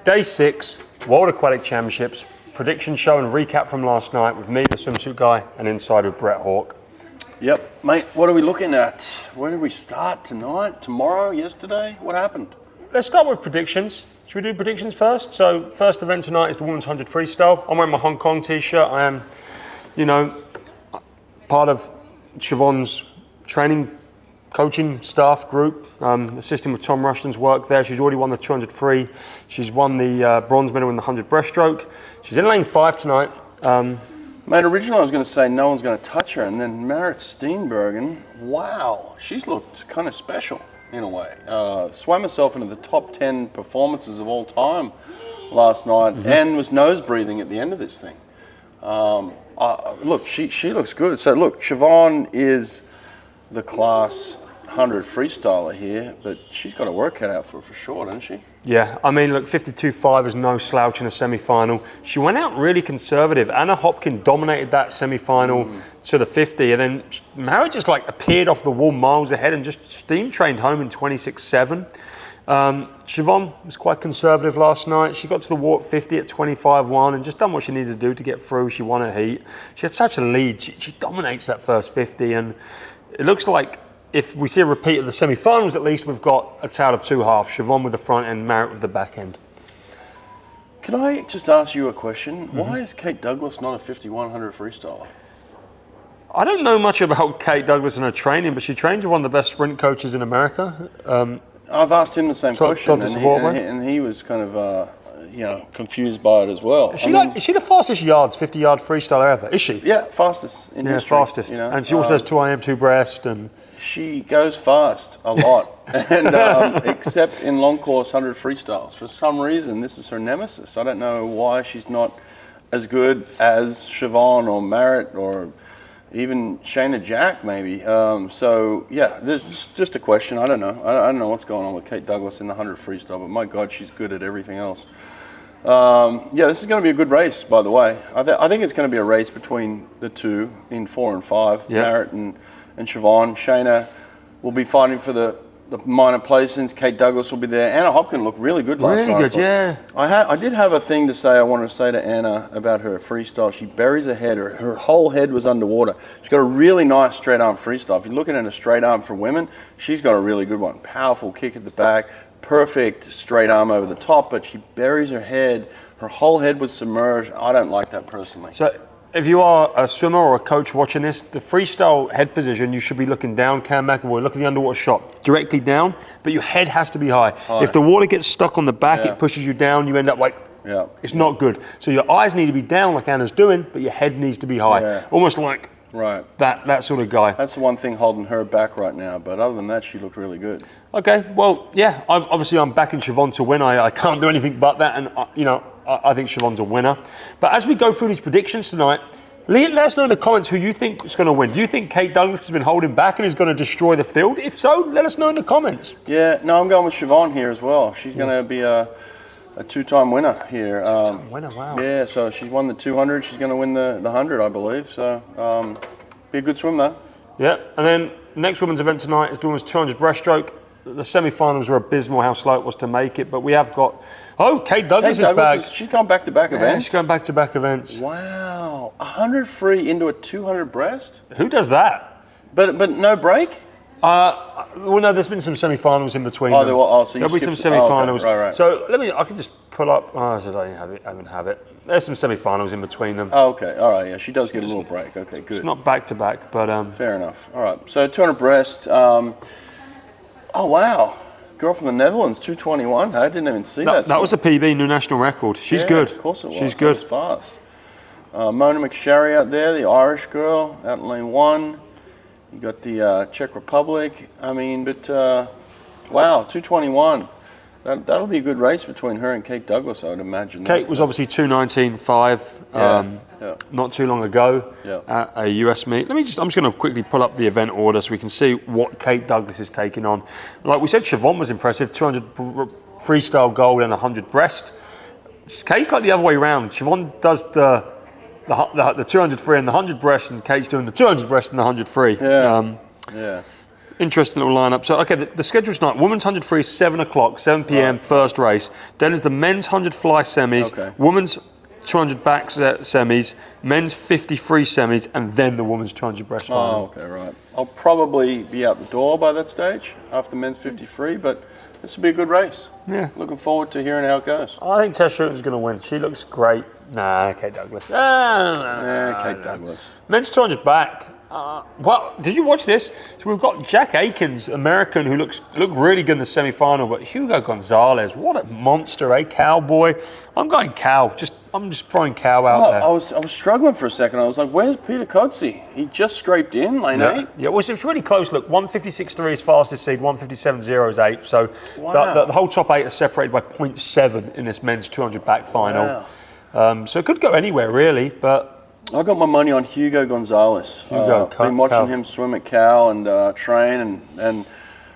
Day 6, World Aquatic Championships, prediction show and recap from last night with me, the swimsuit guy, and inside with Brett Hawke. Yep, mate, what are we looking at? Where did we start? Tonight? Tomorrow? Yesterday? What happened? Let's start with predictions. Should we do predictions first? So, first event tonight is the women's 100 freestyle. I'm wearing my Hong Kong t-shirt. I am, part of Siobhan's training coaching staff group, assisting with Tom Rushton's work there. She's already won the 200 free. She's won the bronze medal in the 100 breaststroke. She's in lane 5 tonight. Mate, originally I was going to say no one's going to touch her, and then Marit Steenbergen, wow, she's looked kind of special in a way. Swam herself into the top 10 performances of all time last night, and was nose breathing at the end of this thing. Look, she looks good. So look, Siobhan is the class 100 freestyler here, but she's got a work cut out for sure, doesn't she? Yeah, I mean, look, 52.5 is no slouch in a semi-final. She went out really conservative. Anna Hopkin dominated that semi-final to the 50, and then Marit just appeared off the wall miles ahead and just steam trained home in 26.7. Siobhan was quite conservative last night. She got to the wall at 50 at 25.1 and just done what she needed to do to get through. She won a heat. She had such a lead. She dominates that first 50, and it looks like if we see a repeat of the semi-finals, at least we've got a tale of two halves, Siobhan with the front end, Marit with the back end. Can I just ask you a question? Why is Kate Douglas not a 5100 freestyler? I don't know much about Kate Douglas and her training, but she trained with one of the best sprint coaches in America. I've asked him the same question, and he was kind of, confused by it as well. Is she the fastest yards, 50-yard freestyler ever? Is she? Yeah, fastest in history. Fastest. And she also does 2 IM, 2 breast, and she goes fast a lot, and except in long course 100 freestyles. For some reason, this is her nemesis. I don't know why she's not as good as Siobhan or Marit or even Shayna Jack, maybe. This is just a question. I don't know. I don't know what's going on with Kate Douglas in the 100 freestyle, but my God, she's good at everything else. This is going to be a good race, by the way. I think it's going to be a race between the two in 4 and 5, Marit and Siobhan. Shayna will be fighting for the minor placings. Kate Douglas will be there. Anna Hopkin looked really good last night. Really good, yeah. I did have a thing to say. I wanted to say to Anna about her freestyle. She buries her head. Her whole head was underwater. She's got a really nice straight arm freestyle. If you're looking at a straight arm for women, she's got a really good one. Powerful kick at the back, perfect straight arm over the top, but she buries her head. Her whole head was submerged. I don't like that personally. So if you are a swimmer or a coach watching this, the freestyle head position, you should be looking down, Cam McAvoy, look at the underwater shot, directly down, but your head has to be high. If the water gets stuck on the back, it pushes you down, you end up it's not good. So your eyes need to be down like Anna's doing, but your head needs to be high. Almost like that sort of guy. That's the one thing holding her back right now, but other than that, she looked really good. Okay, well, yeah, I'm backing Siobhan to win. I can't do anything but that, and I think Siobhan's a winner. But as we go through these predictions tonight, let us know in the comments who you think is going to win. Do you think Kate Douglas has been holding back and is going to destroy the field? If so, let us know in the comments. Yeah, no, I'm going with Siobhan here as well. She's going to be a 2-time winner here. Two-time winner, wow. Yeah, so she's won the 200. She's going to win the 100, I believe. So, be a good swim, though. Yeah, and then next women's event tonight is the women's 200 breaststroke. The semi-finals were abysmal how slow it was to make it, but we have got... Kate Douglas is back. She's gone back-to-back events? She's going back-to-back events. Wow. 100 free into a 200 breast? Who does that? But no break? Well, no, there's been some semi-finals in between them. So there'll be some semi-finals. Right. So I can just pull up... I don't have it. There's some semi-finals in between them. Oh, okay. All right, yeah. She does get a little break. Okay, good. It's not back-to-back, but... Fair enough. All right. So 200 breast... Oh, wow. Girl from the Netherlands, 221. I didn't even see that. That was a PB, new national record. She's good. Of course it was. She's good. That was fast. Mona McSherry out there, the Irish girl, out in lane 1. You got the Czech Republic. Wow, 221. That'll be a good race between her and Kate Douglas, I would imagine. Kate was obviously 219.5 not too long ago at a US meet. I'm just going to quickly pull up the event order so we can see what Kate Douglas is taking on. Like we said, Siobhan was impressive, 200 freestyle gold and 100 breast. Kate's like the other way around. Siobhan does the 200 free and the 100 breast, and Kate's doing the 200 breast and the 100 free. Interesting little lineup. So, okay, the schedule's tonight. Women's 100 free, 7 o'clock, 7 p.m., first race. Then is the men's 100 fly semis, women's 200 back semis, men's 50 free semis, and then the women's 200 breast final. Oh, okay, right. I'll probably be out the door by that stage after men's 50 free, but this will be a good race. Yeah. Looking forward to hearing how it goes. I think Tess Shooting's going to win. She looks great. Nah, Kate Douglas. Kate Douglas. Men's 200 back. Well, did you watch this? So we've got Jack Aikens, American, who looked really good in the semi-final, but Hugo Gonzalez, what a monster, eh? Cowboy. I'm going Cow. I'm just throwing Cow out there. I was struggling for a second. I was like, where's Peter Coetzee? He just scraped in, lane 8. Yeah, well, it's really close. Look, 156.3 is fastest seed, 157.0 is 8th. So the whole top 8 are separated by 0.7 in this men's 200 back final. Wow. So it could go anywhere, really, but... I got my money on Hugo Gonzalez. Been watching him swim at Cal and train and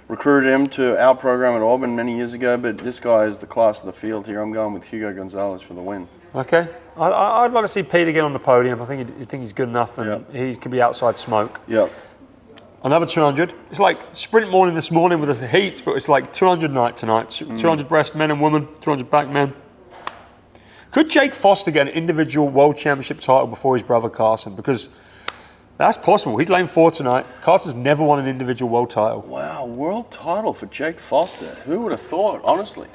recruited him to our program at Auburn many years ago, but this guy is the class of the field here. I'm going with Hugo Gonzalez for the win. Okay. I'd like to see Pete again on the podium. I think he's good enough and he could be outside smoke. Yep. Another 200. It's like sprint morning this morning with the heats, but it's like 200 night tonight. 200 breast men and women, 200 back men. Could Jake Foster get an individual world championship title before his brother Carson? Because that's possible. He's lane 4 tonight. Carson's never won an individual world title. Wow, world title for Jake Foster. Who would have thought, honestly?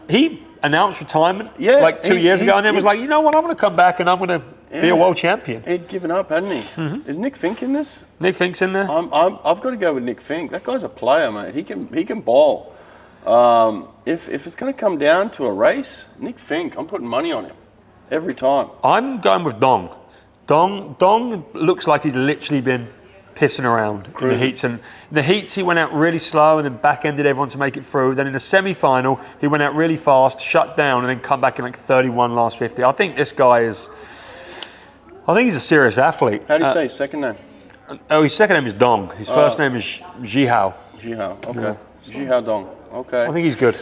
He announced retirement like 2 years ago and then was like, you know what, I'm going to come back and I'm going to be a world champion. He'd given up, hadn't he? Mm-hmm. Is Nick Fink in this? Nick Fink's in there. I've got to go with Nick Fink. That guy's a player, mate. He can ball. If it's going to come down to a race, Nick Fink, I'm putting money on him every time. I'm going with Dong. Dong looks like he's literally been pissing around in the heats. And in the heats, he went out really slow and then back-ended everyone to make it through. Then in the semi-final, he went out really fast, shut down, and then come back in like 31 last 50. I think this guy is... I think he's a serious athlete. How do you say his second name? His second name is Dong. His first name is Jihao. Jihao, okay. Jihao Dong. Okay. I think he's good.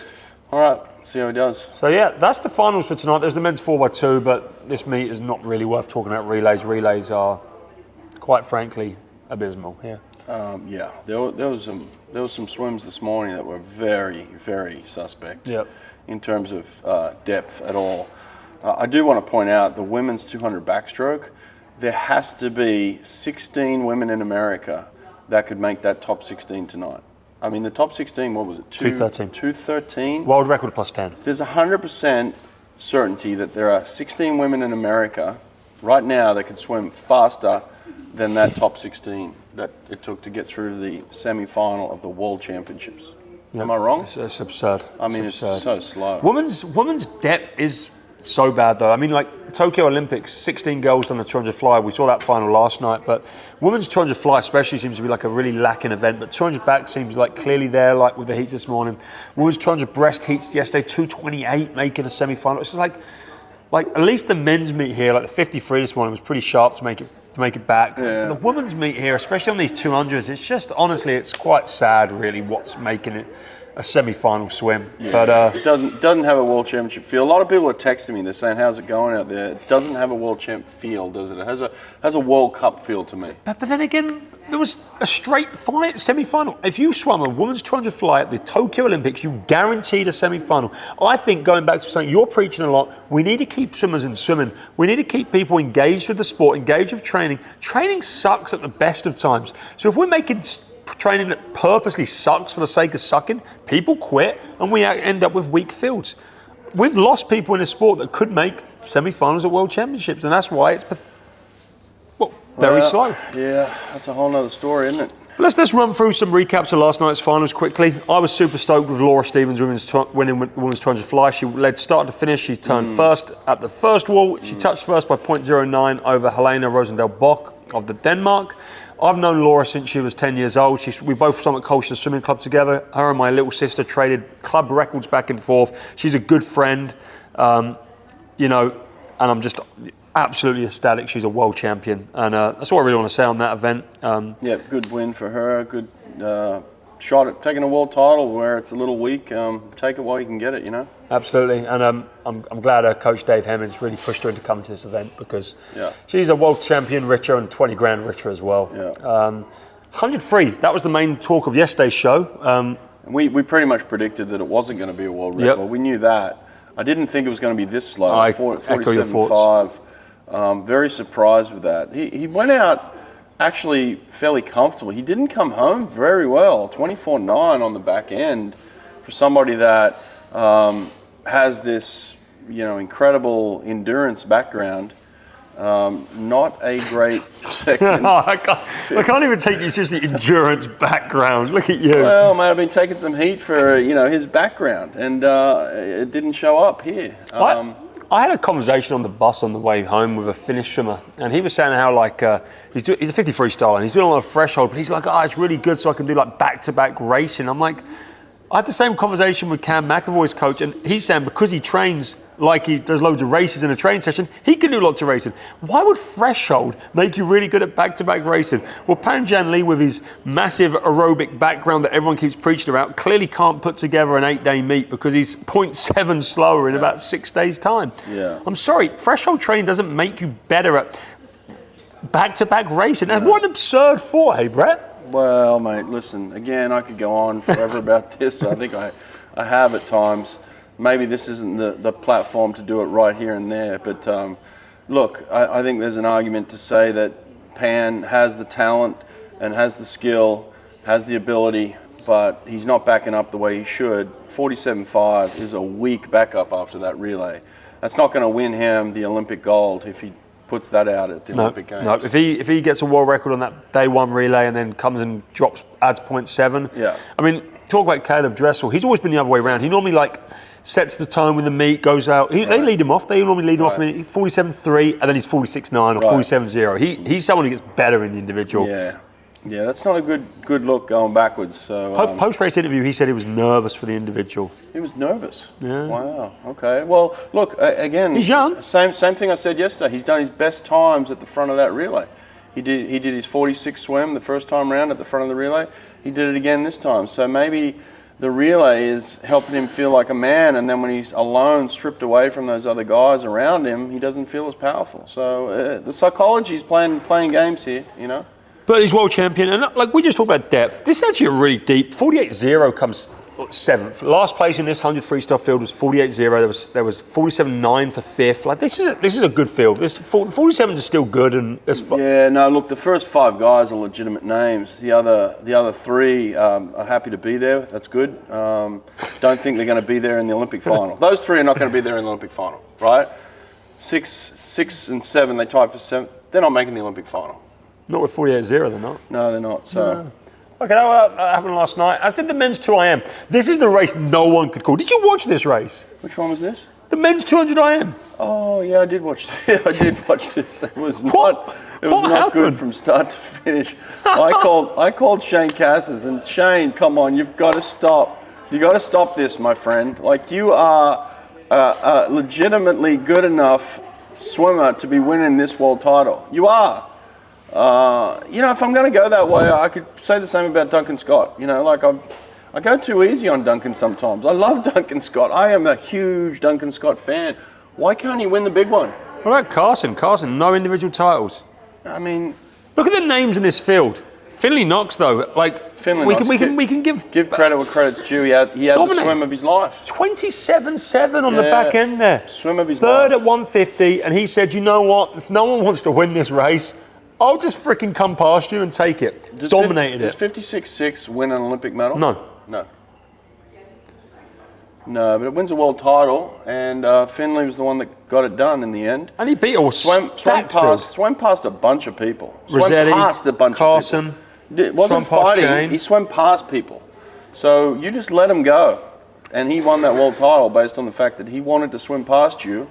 All right, see how he does. So yeah, that's the finals for tonight. There's the men's 4x2, but this meet is not really worth talking about relays. Relays are, quite frankly, abysmal here. Yeah, there was some swims this morning that were very, very suspect. Yep. In terms of depth at all. I do want to point out the women's 200 backstroke. There has to be 16 women in America that could make that top 16 tonight. I mean, the top 16, what was it? 213. 213? World record plus 10. There's 100% certainty that there are 16 women in America right now that could swim faster than that top 16 that it took to get through to the semi-final of the World Championships. Yep. Am I wrong? It's absurd. I mean, it's so slow. Women's depth is so bad, though. I mean, like Tokyo Olympics, 16 girls on the 200 fly. We saw that final last night, but women's 200 fly especially seems to be like a really lacking event, but 200 back seems like clearly there, like with the heats this morning. Women's 200 breast heats yesterday, 228 making a semi-final. It's like at least the men's meet here, like the 53 this morning was pretty sharp to make it back. Yeah. The women's meet here, especially on these 200s, it's just, honestly, it's quite sad, really, what's making it a semi-final swim. Yeah. But it doesn't have a world championship feel. A lot of people are texting me. They're saying, "How's it going out there?" It doesn't have a world champ feel, does it? It has a World Cup feel to me. But then again, there was a straight semi-final. If you swam a women's 200 fly at the Tokyo Olympics, you guaranteed a semi-final. I think, going back to something you're preaching a lot, we need to keep swimmers in swimming. We need to keep people engaged with the sport, engaged with training. Training sucks at the best of times. So if we're making training that purposely sucks for the sake of sucking, people quit and we end up with weak fields. We've lost people in this sport that could make semi-finals at World Championships, and that's why it's very slow. Yeah, that's a whole nother story, isn't it? Let's run through some recaps of last night's finals quickly. I was super stoked with Laura Stevens winning women's 200 fly. She led start to finish. She turned first at the first wall. She touched first by 0.09 over Helena Rosendal Bock of Denmark. I've known Laura since she was 10 years old. We both swam at Colchester Swimming Club together. Her and my little sister traded club records back and forth. She's a good friend, and I'm just absolutely ecstatic she's a world champion. And that's all I really want to say on that event. Yeah, good win for her. Good shot at taking a world title where it's a little weak. Take it while you can get it, Absolutely, and I'm glad her coach Dave Hemmings really pushed her into coming to this event because she's a world champion richer and 20 grand richer as well. Yeah. 100 free. That was the main talk of yesterday's show. We pretty much predicted that it wasn't going to be a world record. Yep. We knew that. I didn't think it was going to be this slow. I echo your thoughts. 47.5. Very surprised with that. He went out actually fairly comfortable. He didn't come home very well. 24.9 on the back end for somebody that has this, incredible endurance background. Not a great second. I can't even take you seriously. Endurance background. Look at you. Well, mate, I've been taking some heat for his background, and it didn't show up here. I had a conversation on the bus on the way home with a Finnish swimmer, and he was saying how he's a 50 freestyler, and he's doing a lot of threshold, but he's like, it's really good, so I can do like back-to-back racing. I'm like, I had the same conversation with Cam McAvoy's coach, and he's saying because he trains like he does loads of races in a training session, he can do lots of racing. Why would threshold make you really good at back-to-back racing? Well, Panjan Lee, with his massive aerobic background that everyone keeps preaching about, clearly can't put together an 8-day meet because he's 0.7 slower in about 6 days' time. Yeah. I'm sorry, threshold training doesn't make you better at back-to-back racing. And what an absurd thought, hey, Brett? Well, mate, listen, again, I could go on forever about this. I think I have at times. Maybe this isn't the platform to do it right here and there, but look, I think there's an argument to say that Pan has the talent and has the skill, has the ability, but he's not backing up the way he should. 47.5 is a weak backup after that relay. That's not going to win him the Olympic gold if he puts that out at the Olympic Games. No, if he gets a world record on that day one relay and then comes and adds 0.7. Yeah. I mean, talk about Caleb Dressel. He's always been the other way around. He normally sets the tone with the meet, goes out. They lead him off. They normally lead him off. 47.3, and then he's 46.9 or 47.0. He's someone who gets better in the individual. Yeah, that's not a good look going backwards. So post-race interview, he said he was nervous for the individual. He was nervous. Yeah. Wow. Okay. Well, look again. He's young. Same thing I said yesterday. He's done his best times at the front of that relay. He did his 46 swim the first time round at the front of the relay. He did it again this time. So maybe the relay is helping him feel like a man, and then when he's alone, stripped away from those other guys around him, he doesn't feel as powerful. So the psychology is playing games here, But he's world champion, and we just talked about depth. This is actually a really deep. 48.0 comes 7th. Last place in this 100 freestyle field was 48.0. There was 47.9 for 5th. This is a good field. This 47 is still good, and yeah. No, look, the first 5 guys are legitimate names. The other 3 are happy to be there. That's good. Don't think they're going to be there in the Olympic final. Those 3 are not going to be there in the Olympic final, right? 6 and 7, they tied for 7th. They're not making the Olympic final. Not with 48.0, they're not. No, they're not. So. No. Okay, that happened last night. As did the men's 2 IM. This is the race no one could call. Did you watch this race? Which one was this? The men's 200 IM. Oh yeah, I did watch. I did watch this. It was not good from start to finish. I called Shane Cassis, and Shane, come on, you've got to stop. You got to stop this, my friend. You are a legitimately good enough swimmer to be winning this world title. You are. If I'm going to go that way, I could say the same about Duncan Scott. I go too easy on Duncan sometimes. I love Duncan Scott. I am a huge Duncan Scott fan. Why can't he win the big one? What about Carson? Carson, no individual titles. I mean, look at the names in this field. Finley Knox, though, Finley we Knox, can give credit where credit's due. He had the swim of his life. 27.7 on the back end there. Swim of his life. 3rd life. at 150, and he said, you know what? If no one wants to win this race, I'll just freaking come past you and take it. Dominated it. Does 56.6 win an Olympic medal? No. No, but it wins a world title, and Finley was the one that got it done in the end. And he beat swam past a bunch of people. Rossetti, swam past a bunch Carson, of people. It wasn't fighting. Shane. He swam past people. So you just let him go, and he won that world title based on the fact that he wanted to swim past you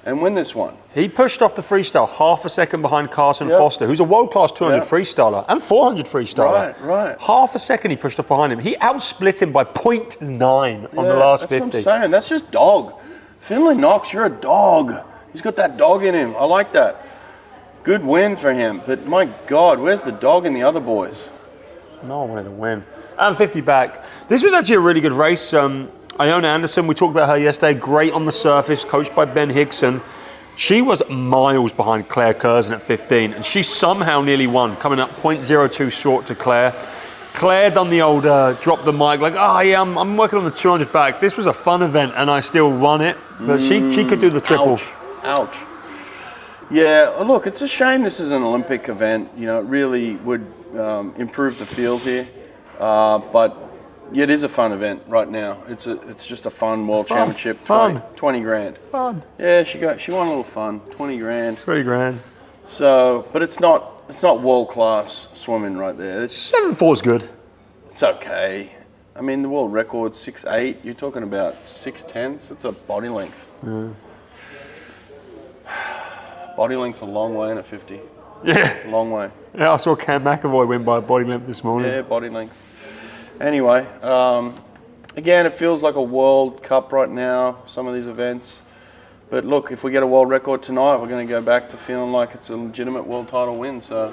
and win this one. He pushed off the freestyle half a second behind Carson Foster, who's a world-class 200 freestyler and 400 freestyler. Right. Half a second he pushed off behind him. He outsplit him by 0.9 on the last 50. That's what I'm saying. That's just dog. Finley Knox, you're a dog. He's got that dog in him. I like that. Good win for him. But my God, where's the dog in the other boys? No one wanted to win. And 50 back. This was actually a really good race. Iona Anderson, we talked about her yesterday, great on the surface, coached by Ben Hickson. She was miles behind Claire Curzon at 15, and she somehow nearly won, coming up 0.02 short to Claire. Claire done the old drop the mic, like, oh yeah, I'm working on the 200 back. This was a fun event, and I still won it. But she could do the triple. Ouch. Yeah, look, it's a shame this is an Olympic event. You know, it really would improve the field here. But yeah, it is a fun event right now. It's just a fun world championship. 20 grand. Fun. Yeah, she won a little fun. 20 grand. 30 grand. So, but it's not world class swimming right there. 7.4 is good. It's okay. I mean, the world record's 6'8". You're talking about 6'10". It's a body length. Yeah. Body length's a long way in a 50. Yeah. Long way. Yeah, I saw Cam McAvoy win by body length this morning. Yeah, body length. Anyway, again, it feels like a World Cup right now, some of these events. But look, if we get a world record tonight, we're going to go back to feeling like it's a legitimate world title win. So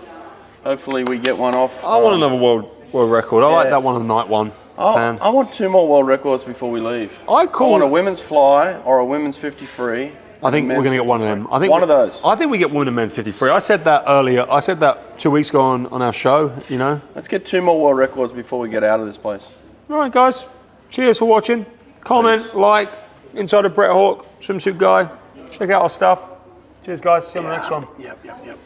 hopefully we get one off. I want another world record. I like that one on night one. I want 2 more world records before we leave. I want a women's fly or a women's 50 free. I think we're going to get one of them. I think one of those. I think we get women and men's 53. I said that earlier. I said that 2 weeks ago on our show, you know. Let's get 2 more world records before we get out of this place. All right, guys. Cheers for watching. Comment, like, Inside of Brett Hawke, Swimsuit Guy. Check out our stuff. Cheers, guys. See you on the next one. Yep.